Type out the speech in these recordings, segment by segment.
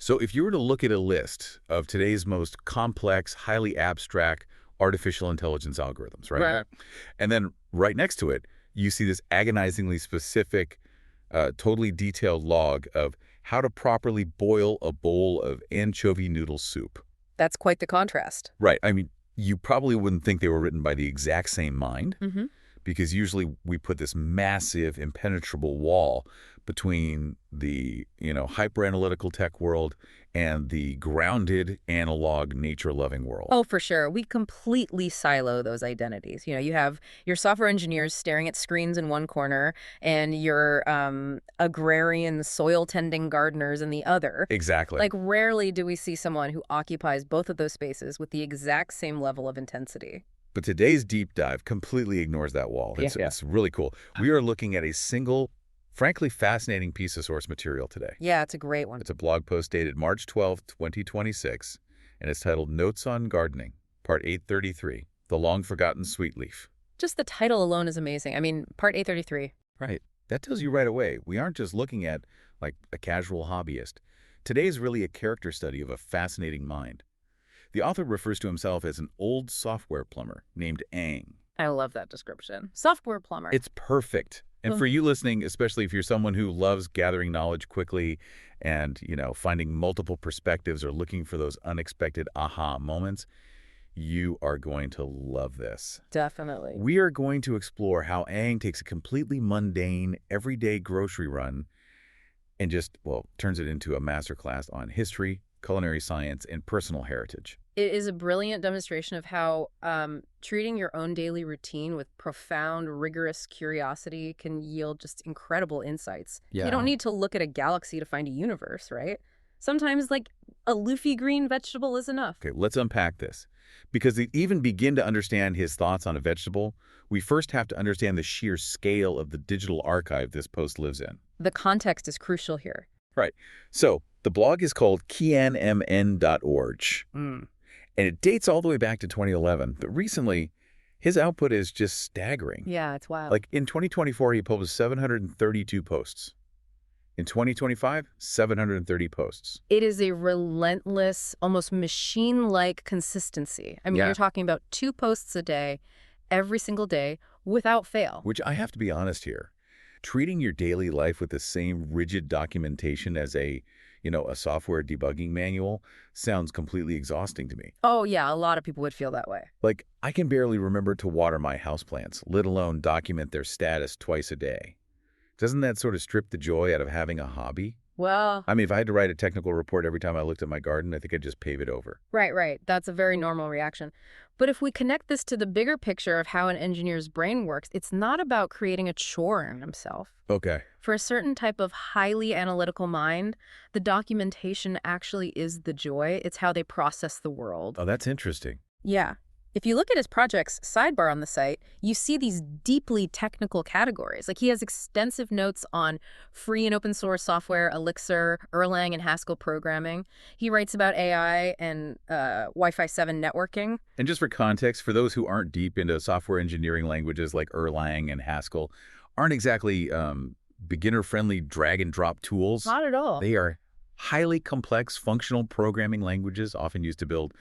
So if you were to look at a list of today's most complex, highly abstract artificial intelligence algorithms, right? Right. And then right next to it, you see this agonizingly specific, totally detailed log of how to properly boil a bowl of anchovy noodle soup. That's quite the contrast. Right. I mean, you probably wouldn't think they were written by the exact same mind, because usually we put this massive, impenetrable wall between the, hyper-analytical tech world and the grounded, analog, nature-loving world. Oh, for sure. We completely silo those identities. You have your software engineers staring at screens in one corner and your agrarian soil-tending gardeners in the other. Exactly. Like, rarely do we see someone who occupies both of those spaces with the exact same level of intensity. But today's deep dive completely ignores that wall. It's really cool. We are looking at a single, frankly fascinating piece of source material today. Yeah, it's a great one. It's a blog post dated March 12, 2026, and it's titled Notes on Gardening, Part 833, The Long-Forgotten Sweet Leaf. Just the title alone is amazing. I mean, Part 833. Right. That tells you right away, we aren't just looking at, like, a casual hobbyist. Today is really a character study of a fascinating mind. The author refers to himself as an old software plumber named Aang. I love that description. Software plumber. It's perfect. And for you listening, especially if you're someone who loves gathering knowledge quickly and, finding multiple perspectives or looking for those unexpected aha moments, you are going to love this. Definitely. We are going to explore how Aang takes a completely mundane, everyday grocery run and just, turns it into a masterclass on history, culinary science, and personal heritage. It is a brilliant demonstration of how treating your own daily routine with profound, rigorous curiosity can yield just incredible insights. Yeah. You don't need to look at a galaxy to find a universe, right? Sometimes, like, a leafy green vegetable is enough. Okay, let's unpack this. Because to even begin to understand his thoughts on a vegetable, we first have to understand the sheer scale of the digital archive this post lives in. The context is crucial here. Right. So the blog is called kyanmn.org. And it dates all the way back to 2011. But recently, his output is just staggering. Yeah, it's wild. Like in 2024, he published 732 posts. In 2025, 730 posts. It is a relentless, almost machine-like consistency. I mean, you're talking about 2 posts a day, every single day, without fail. Which I have to be honest here. Treating your daily life with the same rigid documentation as a software debugging manual sounds completely exhausting to me. Oh, yeah, a lot of people would feel that way. Like, I can barely remember to water my houseplants, let alone document their status twice a day. Doesn't that sort of strip the joy out of having a hobby? Well, I mean, if I had to write a technical report every time I looked at my garden, I think I'd just pave it over. right. That's a very normal reaction. But if we connect this to the bigger picture of how an engineer's brain works, it's not about creating a chore in himself. Okay. For a certain type of highly analytical mind, the documentation actually is the joy. It's how they process the world. Oh, that's interesting. Yeah. If you look at his project's sidebar on the site, you see these deeply technical categories. Like, he has extensive notes on free and open source software, Elixir, Erlang, and Haskell programming. He writes about AI and Wi-Fi 7 networking. And just for context, for those who aren't deep into software engineering languages like Erlang and Haskell, aren't exactly beginner-friendly drag-and-drop tools. Not at all. They are highly complex functional programming languages often used to build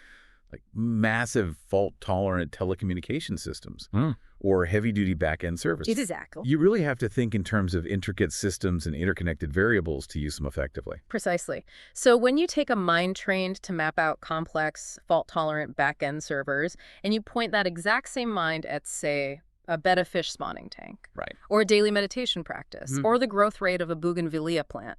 like massive fault-tolerant telecommunication systems or heavy-duty back-end services. Exactly. You really have to think in terms of intricate systems and interconnected variables to use them effectively. Precisely. So when you take a mind trained to map out complex, fault-tolerant back-end servers, and you point that exact same mind at, say, a betta fish spawning tank, Right. or a daily meditation practice, or the growth rate of a bougainvillea plant,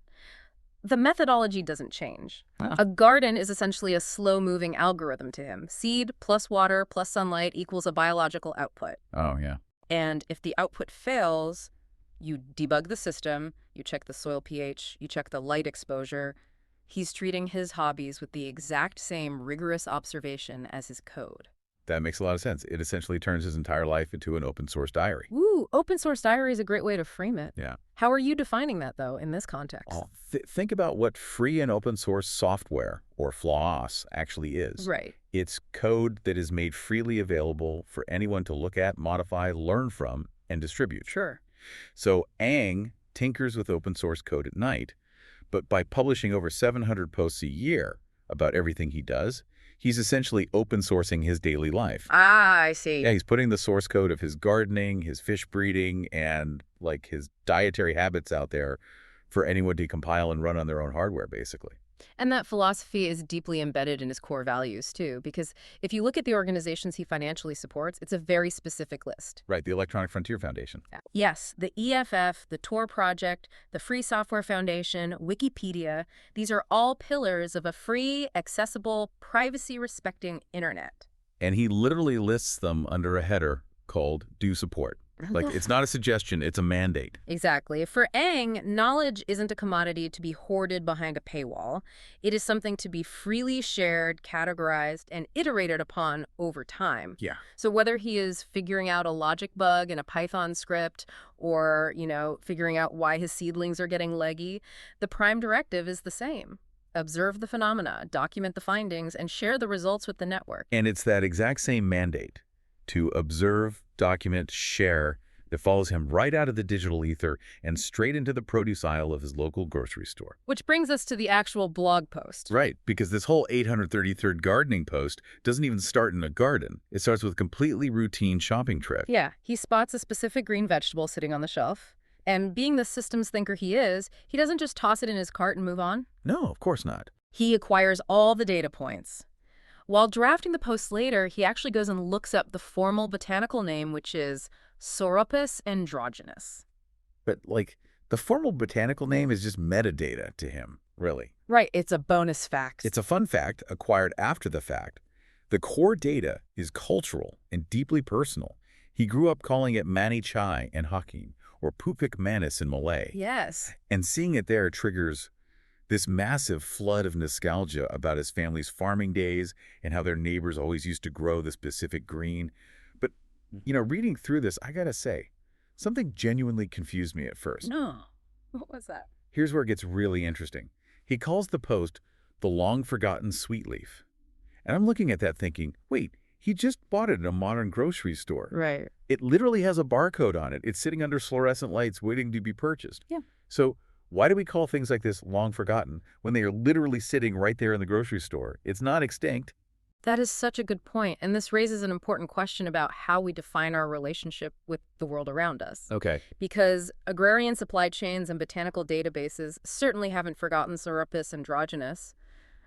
the methodology doesn't change. A garden is essentially a slow-moving algorithm to him. Seed plus water plus sunlight equals a biological output. Oh, yeah. And if the output fails, you debug the system, you check the soil pH, you check the light exposure. He's treating his hobbies with the exact same rigorous observation as his code. That makes a lot of sense. It essentially turns his entire life into an open source diary. Ooh, open source diary is a great way to frame it. Yeah. How are you defining that, though, in this context? Think about what free and open source software, or FLOSS, actually is. Right. It's code that is made freely available for anyone to look at, modify, learn from, and distribute. Sure. So Aang tinkers with open source code at night, But by publishing over 700 posts a year about everything he does, he's essentially open sourcing his daily life. Ah, I see. Yeah, he's putting the source code of his gardening, his fish breeding, and like his dietary habits out there for anyone to compile and run on their own hardware, basically. And that philosophy is deeply embedded in his core values, too, because if you look at the organizations he financially supports, it's a very specific list. Right, the Electronic Frontier Foundation. Yes, the EFF, the Tor Project, the Free Software Foundation, Wikipedia, these are all pillars of a free, accessible, privacy-respecting internet. And he literally lists them under a header called Do Support. Like, it's not a suggestion, it's a mandate. Exactly. For Ang, knowledge isn't a commodity to be hoarded behind a paywall. It is something to be freely shared, categorized, and iterated upon over time. Yeah. So whether he is figuring out a logic bug in a Python script or, figuring out why his seedlings are getting leggy, the prime directive is the same. Observe the phenomena, document the findings, and share the results with the network. And it's that exact same mandate to observe, document, share that follows him right out of the digital ether and straight into the produce aisle of his local grocery store. Which brings us to the actual blog post. Right, because this whole 833rd gardening post doesn't even start in a garden. It starts with a completely routine shopping trip. Yeah, he spots a specific green vegetable sitting on the shelf. And being the systems thinker he is, he doesn't just toss it in his cart and move on. No, of course not. He acquires all the data points. While drafting the post later, he actually goes and looks up the formal botanical name, which is Sauropus androgynus. But, the formal botanical name is just metadata to him, really. Right, it's a bonus fact. It's a fun fact acquired after the fact. The core data is cultural and deeply personal. He grew up calling it Mani Chye in Hokkien, or Pucuk Manis in Malay. Yes. And seeing it there triggers this massive flood of nostalgia about his family's farming days and how their neighbors always used to grow the specific green. But, reading through this, I gotta say, something genuinely confused me at first. No. What was that? Here's where it gets really interesting. He calls the post the long-forgotten sweet leaf. And I'm looking at that thinking, wait, he just bought it in a modern grocery store. Right. It literally has a barcode on it. It's sitting under fluorescent lights waiting to be purchased. Yeah. So why do we call things like this long forgotten when they are literally sitting right there in the grocery store? It's not extinct. That is such a good point, and this raises an important question about how we define our relationship with the world around us. Okay. Because agrarian supply chains and botanical databases certainly haven't forgotten Sauropus androgynus.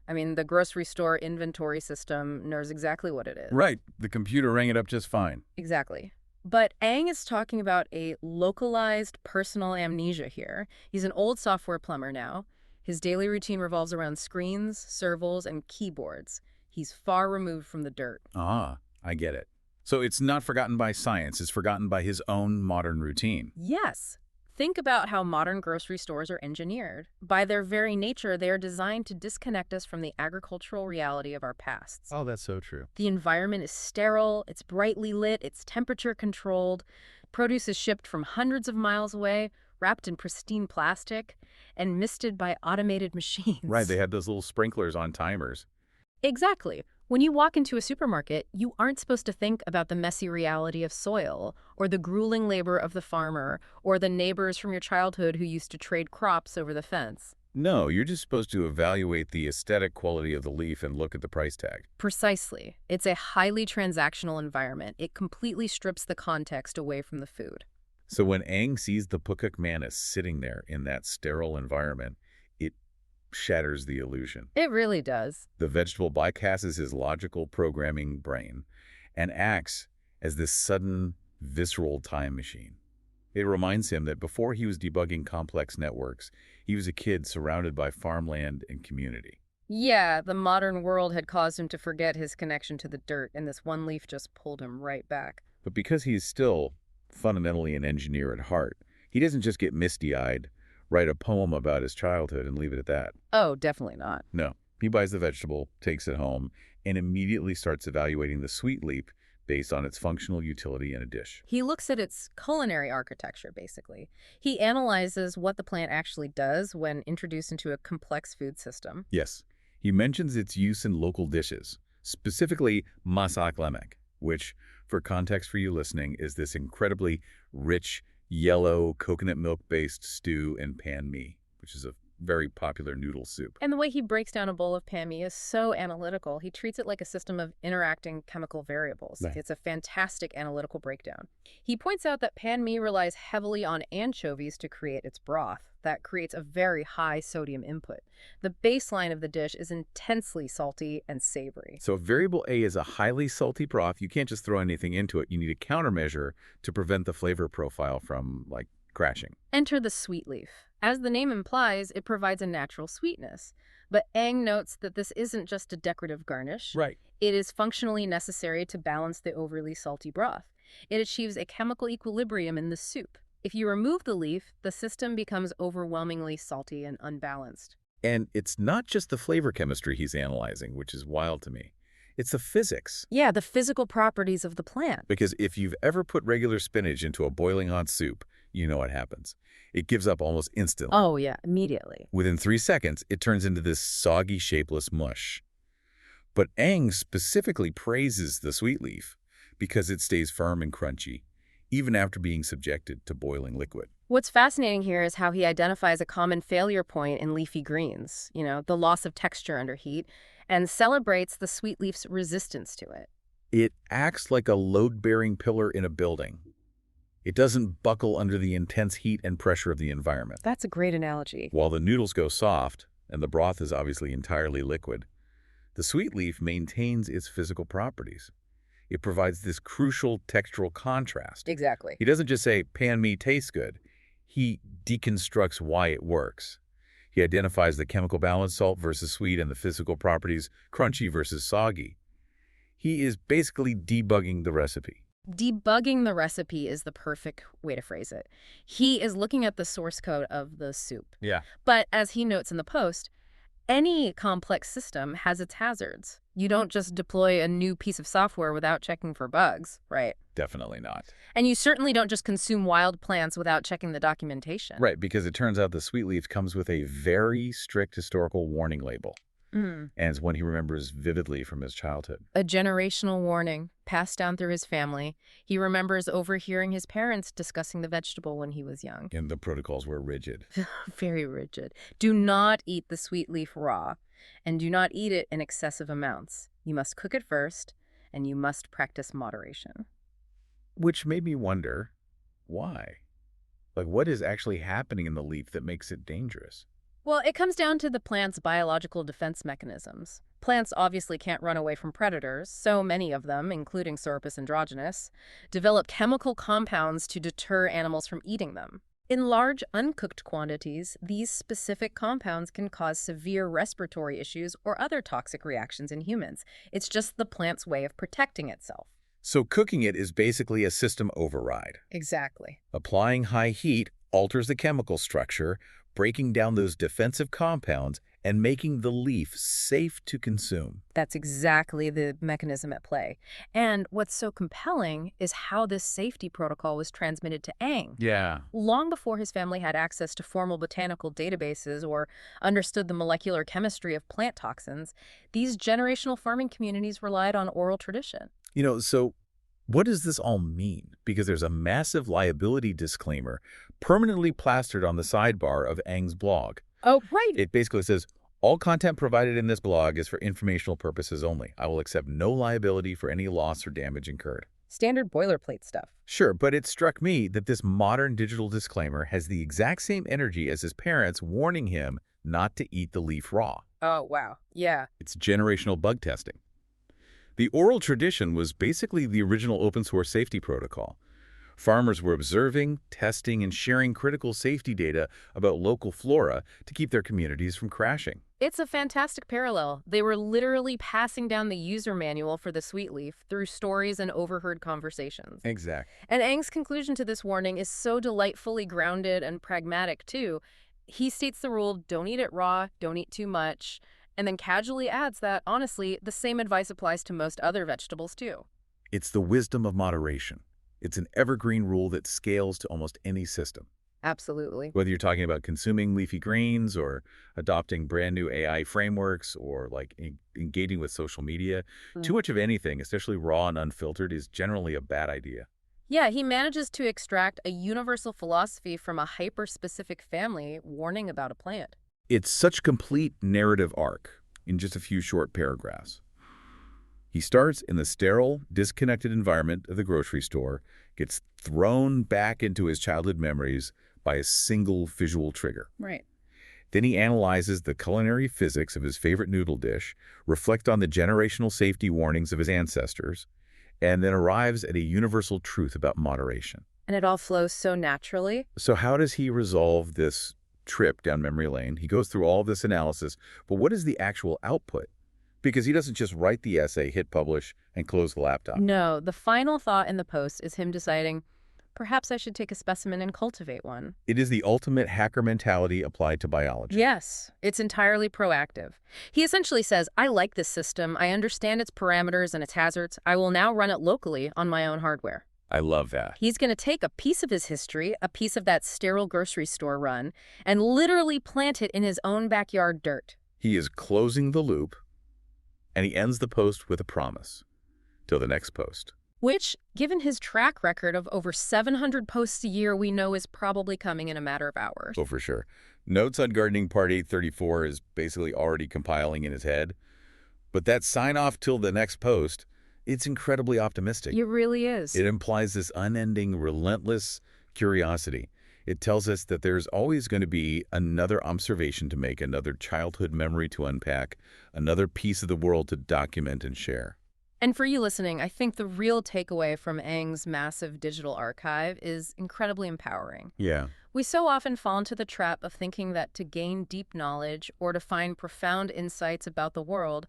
I mean, the grocery store inventory system knows exactly what it is. Right. The computer rang it up just fine. Exactly. But Ang is talking about a localized personal amnesia here. He's an old software plumber now. His daily routine revolves around screens, servals, and keyboards. He's far removed from the dirt. Ah, I get it. So it's not forgotten by science. It's forgotten by his own modern routine. Yes. Think about how modern grocery stores are engineered. By their very nature, they are designed to disconnect us from the agricultural reality of our pasts. Oh, that's so true. The environment is sterile, it's brightly lit, it's temperature controlled. Produce is shipped from hundreds of miles away, wrapped in pristine plastic, and misted by automated machines. Right, they had those little sprinklers on timers. Exactly. When you walk into a supermarket, you aren't supposed to think about the messy reality of soil, or the grueling labor of the farmer, or the neighbors from your childhood who used to trade crops over the fence. No, you're just supposed to evaluate the aesthetic quality of the leaf and look at the price tag. Precisely. It's a highly transactional environment. It completely strips the context away from the food. So when Aang sees the Pucuk Manis sitting there in that sterile environment, it shatters the illusion. It really does. The vegetable bypasses his logical programming brain and acts as this sudden, visceral time machine. It reminds him that before he was debugging complex networks, he was a kid surrounded by farmland and community. Yeah, the modern world had caused him to forget his connection to the dirt, and this one leaf just pulled him right back. But because he's still fundamentally an engineer at heart, he doesn't just get misty-eyed, write a poem about his childhood and leave it at that. Oh, definitely not. No. He buys the vegetable, takes it home, and immediately starts evaluating the sweet leaf based on its functional utility in a dish. He looks at its culinary architecture, basically. He analyzes what the plant actually does when introduced into a complex food system. Yes. He mentions its use in local dishes, specifically masak lemak, which, for context for you listening, is this incredibly rich, yellow, coconut milk-based stew in Pan Mee, which is a very popular noodle soup. And the way he breaks down a bowl of Pan Mee is so analytical. He treats it like a system of interacting chemical variables. Right. It's a fantastic analytical breakdown. He points out that Pan Mee relies heavily on anchovies to create its broth. That creates a very high sodium input. The baseline of the dish is intensely salty and savory. So if variable A is a highly salty broth, you can't just throw anything into it. You need a countermeasure to prevent the flavor profile from, like, crashing. Enter the sweet leaf. As the name implies, it provides a natural sweetness. But Eng notes that this isn't just a decorative garnish. Right. It is functionally necessary to balance the overly salty broth. It achieves a chemical equilibrium in the soup. If you remove the leaf, the system becomes overwhelmingly salty and unbalanced. And it's not just the flavor chemistry he's analyzing, which is wild to me. It's the physics. Yeah, the physical properties of the plant. Because if you've ever put regular spinach into a boiling hot soup, you know what happens. It gives up almost instantly. Oh, yeah, immediately. Within 3 seconds, it turns into this soggy, shapeless mush. But Eng specifically praises the sweet leaf because it stays firm and crunchy, even after being subjected to boiling liquid. What's fascinating here is how he identifies a common failure point in leafy greens, the loss of texture under heat, and celebrates the sweet leaf's resistance to it. It acts like a load-bearing pillar in a building. It doesn't buckle under the intense heat and pressure of the environment. That's a great analogy. While the noodles go soft, and the broth is obviously entirely liquid, the sweet leaf maintains its physical properties. It provides this crucial textural contrast. Exactly. He doesn't just say, Pan Mee tastes good. He deconstructs why it works. He identifies the chemical balance, salt versus sweet, and the physical properties, crunchy versus soggy. He is basically debugging the recipe. Debugging the recipe is the perfect way to phrase it. He is looking at the source code of the soup. Yeah. But as he notes in the post, any complex system has its hazards. You don't just deploy a new piece of software without checking for bugs, right? Definitely not. And you certainly don't just consume wild plants without checking the documentation. Right, because it turns out the sweet leaf comes with a very strict historical warning label. And it's one he remembers vividly from his childhood. A generational warning passed down through his family. He remembers overhearing his parents discussing the vegetable when he was young. And the protocols were rigid. Very rigid. Do not eat the sweet leaf raw, and do not eat it in excessive amounts. You must cook it first, and you must practice moderation. Which made me wonder, why? Like, what is actually happening in the leaf that makes it dangerous? Well, it comes down to the plant's biological defense mechanisms. Plants obviously can't run away from predators, so many of them, including Sauropus androgynus, develop chemical compounds to deter animals from eating them. In large, uncooked quantities, these specific compounds can cause severe respiratory issues or other toxic reactions in humans. It's just the plant's way of protecting itself. So cooking it is basically a system override. Exactly. Applying high heat alters the chemical structure, breaking down those defensive compounds and making the leaf safe to consume. That's exactly the mechanism at play. And what's so compelling is how this safety protocol was transmitted to Eng. Yeah. Long before his family had access to formal botanical databases or understood the molecular chemistry of plant toxins, these generational farming communities relied on oral tradition. So what does this all mean? Because there's a massive liability disclaimer permanently plastered on the sidebar of Eng's blog. Oh, right. It basically says, all content provided in this blog is for informational purposes only. I will accept no liability for any loss or damage incurred. Standard boilerplate stuff. Sure, but it struck me that this modern digital disclaimer has the exact same energy as his parents warning him not to eat the leaf raw. Oh, wow. Yeah. It's generational bug testing. The oral tradition was basically the original open source safety protocol. Farmers were observing, testing, and sharing critical safety data about local flora to keep their communities from crashing. It's a fantastic parallel. They were literally passing down the user manual for the sweet leaf through stories and overheard conversations. Exactly. And Eng's conclusion to this warning is so delightfully grounded and pragmatic, too. He states the rule, don't eat it raw, don't eat too much, and then casually adds that, honestly, the same advice applies to most other vegetables, too. It's the wisdom of moderation. It's an evergreen rule that scales to almost any system. Absolutely. Whether you're talking about consuming leafy greens or adopting brand new AI frameworks or engaging with social media, too much of anything, especially raw and unfiltered, is generally a bad idea. Yeah, he manages to extract a universal philosophy from a hyper-specific family warning about a plant. It's such a complete narrative arc in just a few short paragraphs. He starts in the sterile, disconnected environment of the grocery store, gets thrown back into his childhood memories by a single visual trigger. Right. Then he analyzes the culinary physics of his favorite noodle dish, reflects on the generational safety warnings of his ancestors, and then arrives at a universal truth about moderation. And it all flows so naturally. So how does he resolve this trip down memory lane? He goes through all this analysis, but what is the actual output? Because he doesn't just write the essay, hit publish, and close the laptop. No, the final thought in the post is him deciding, perhaps I should take a specimen and cultivate one. It is the ultimate hacker mentality applied to biology. Yes, it's entirely proactive. He essentially says, I like this system, I understand its parameters and its hazards, I will now run it locally on my own hardware. I love that. He's going to take a piece of his history, a piece of that sterile grocery store run, and literally plant it in his own backyard dirt. He is closing the loop, and he ends the post with a promise. Till the next post. Which, given his track record of over 700 posts a year, we know is probably coming in a matter of hours. Oh, for sure. Notes on Gardening Part 834 is basically already compiling in his head. But that sign-off till the next post, it's incredibly optimistic. It really is. It implies this unending, relentless curiosity. It tells us that there's always going to be another observation to make, another childhood memory to unpack, another piece of the world to document and share. And for you listening, I think the real takeaway from Eng's massive digital archive is incredibly empowering. Yeah. We so often fall into the trap of thinking that to gain deep knowledge or to find profound insights about the world,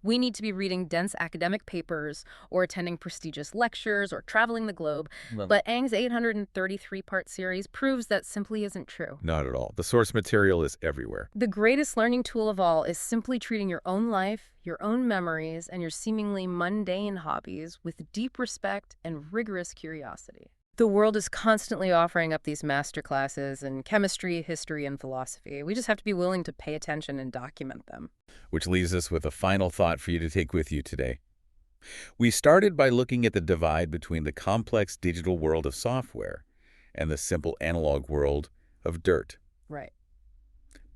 we need to be reading dense academic papers or attending prestigious lectures or traveling the globe. But Eng's 833-part series proves that simply isn't true. Not at all. The source material is everywhere. The greatest learning tool of all is simply treating your own life, your own memories, and your seemingly mundane hobbies with deep respect and rigorous curiosity. The world is constantly offering up these masterclasses in chemistry, history, and philosophy. We just have to be willing to pay attention and document them. Which leaves us with a final thought for you to take with you today. We started by looking at the divide between the complex digital world of software and the simple analog world of dirt. Right.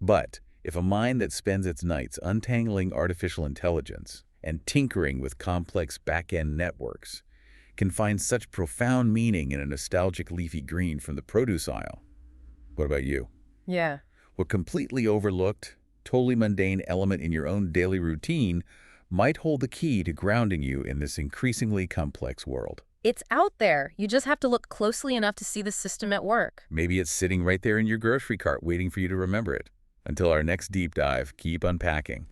But if a mind that spends its nights untangling artificial intelligence and tinkering with complex back-end networks can find such profound meaning in a nostalgic leafy green from the produce aisle, what about you? Yeah. What completely overlooked, totally mundane element in your own daily routine might hold the key to grounding you in this increasingly complex world. It's out there. You just have to look closely enough to see the system at work. Maybe it's sitting right there in your grocery cart waiting for you to remember it. Until our next deep dive, keep unpacking.